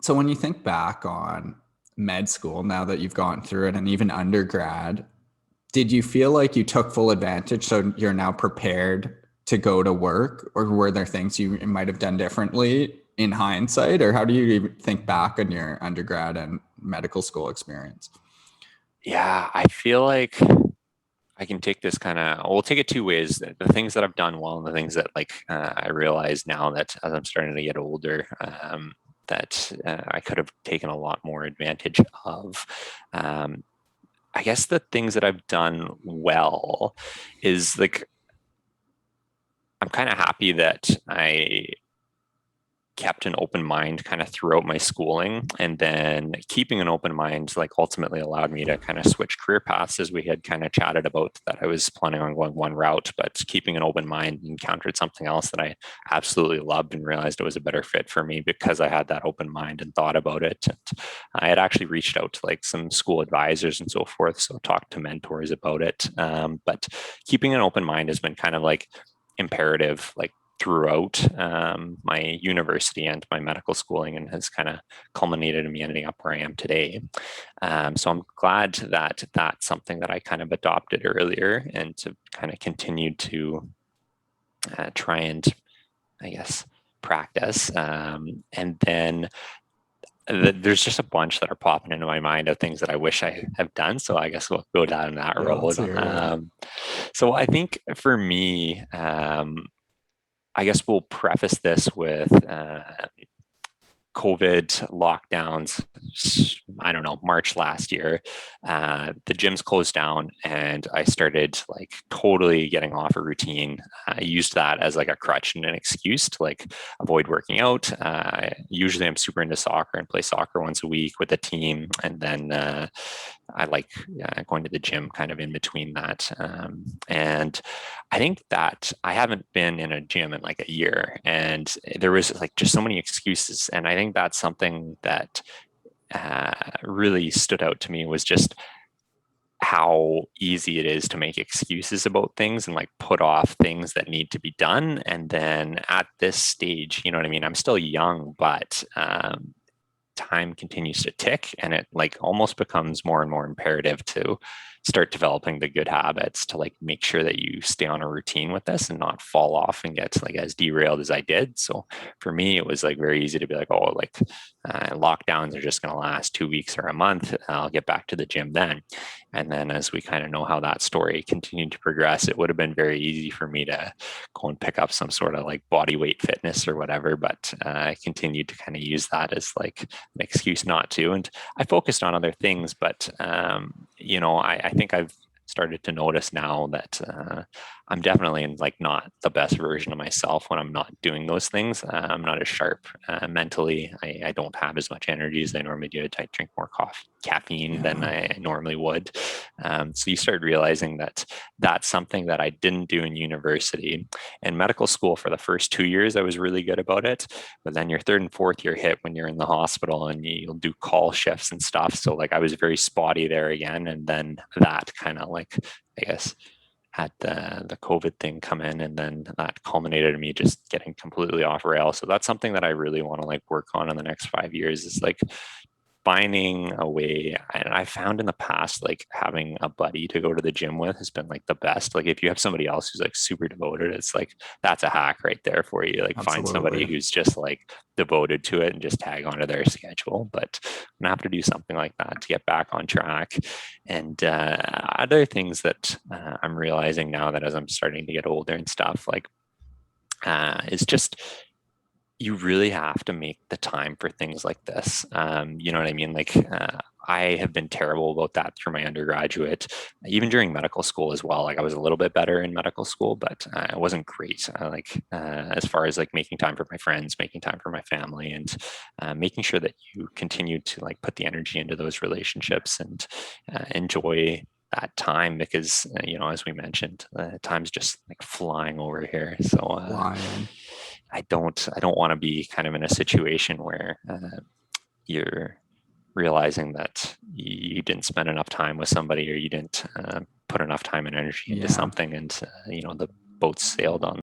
So when you think back on med school, now that you've gone through it and even undergrad, did you feel like you took full advantage? So you're now prepared to go to work, or were there things you might have done differently in hindsight? Or how do you even think back on your undergrad and medical school experience? Yeah, I feel like I can take this we'll take it two ways. The things that I've done well and the things that I realize now that as I'm starting to get older, that I could have taken a lot more advantage of. Um, I guess the things that I've done well is like I'm kind of happy that I kept an open mind kind of throughout my schooling, and then keeping an open mind like ultimately allowed me to kind of switch career paths, as we had kind of chatted about, that I was planning on going one route, but keeping an open mind, encountered something else that I absolutely loved and realized it was a better fit for me because I had that open mind and thought about it. And I had actually reached out to like some school advisors and so forth, so talked to mentors about it. But keeping an open mind has been kind of like imperative, like throughout my university and my medical schooling, and has kind of culminated in me ending up where I am today. So I'm glad that that's something that I kind of adopted earlier and to kind of continued to try and, I guess, practice. And then there's just a bunch that are popping into my mind of things that I wish I have done. So I guess we'll go down that Yeah, let's road. hear it. So I think for me, I guess we'll preface this with COVID lockdowns. I don't know, March last year, the gyms closed down, and I started like totally getting off a routine. I used that as like a crutch and an excuse to like avoid working out. Usually, I'm super into soccer and play soccer once a week with a team, and then I like going to the gym kind of in between that. And I think that I haven't been in a gym in like a year, and there was like just so many excuses. And I think that's something that really stood out to me, was just how easy it is to make excuses about things and like put off things that need to be done. And then at this stage, you know what I mean? I'm still young, but time continues to tick, and it like almost becomes more and more imperative to start developing the good habits to like make sure that you stay on a routine with this and not fall off and get like as derailed as I did. So for me, it was like very easy to be like, oh, like lockdowns are just going to last 2 weeks or a month. I'll get back to the gym then. And then as we kind of know how that story continued to progress, it would have been very easy for me to go and pick up some sort of like body weight fitness or whatever. But I continued to kind of use that as like an excuse not to. And I focused on other things, but I think I've started to notice now that I'm definitely in like not the best version of myself when I'm not doing those things. I'm not as sharp mentally. I don't have as much energy as I normally do. I drink more caffeine than Yeah. I normally would. So you start realizing that that's something that I didn't do in university. In medical school, for the first 2 years, I was really good about it. But then your third and fourth year hit when you're in the hospital and you'll do call shifts and stuff. So like I was very spotty there again. And then that kind of like, I guess, had the COVID thing come in, and then that culminated in me just getting completely off rail. So that's something that I really want to like work on in the next 5 years, is like finding a way. And I found in the past, like having a buddy to go to the gym with has been like the best. Like if you have somebody else who's like super devoted, it's like that's a hack right there for you. Like find somebody Absolutely. who's just like devoted to it and just tag onto their schedule. But I'm gonna have to do something like that to get back on track. And other things that I'm realizing now that as I'm starting to get older and stuff, like is just you really have to make the time for things like this. You know what I mean? Like, I have been terrible about that through my undergraduate, even during medical school as well. Like, I was a little bit better in medical school, but it wasn't great. As far as like making time for my friends, making time for my family, and making sure that you continue to like put the energy into those relationships and enjoy that time, because as we mentioned, time's just like flying over here. So Flying. I don't want to be kind of in a situation where you're realizing that you didn't spend enough time with somebody, or you didn't put enough time and energy into Yeah. something, and the boat sailed on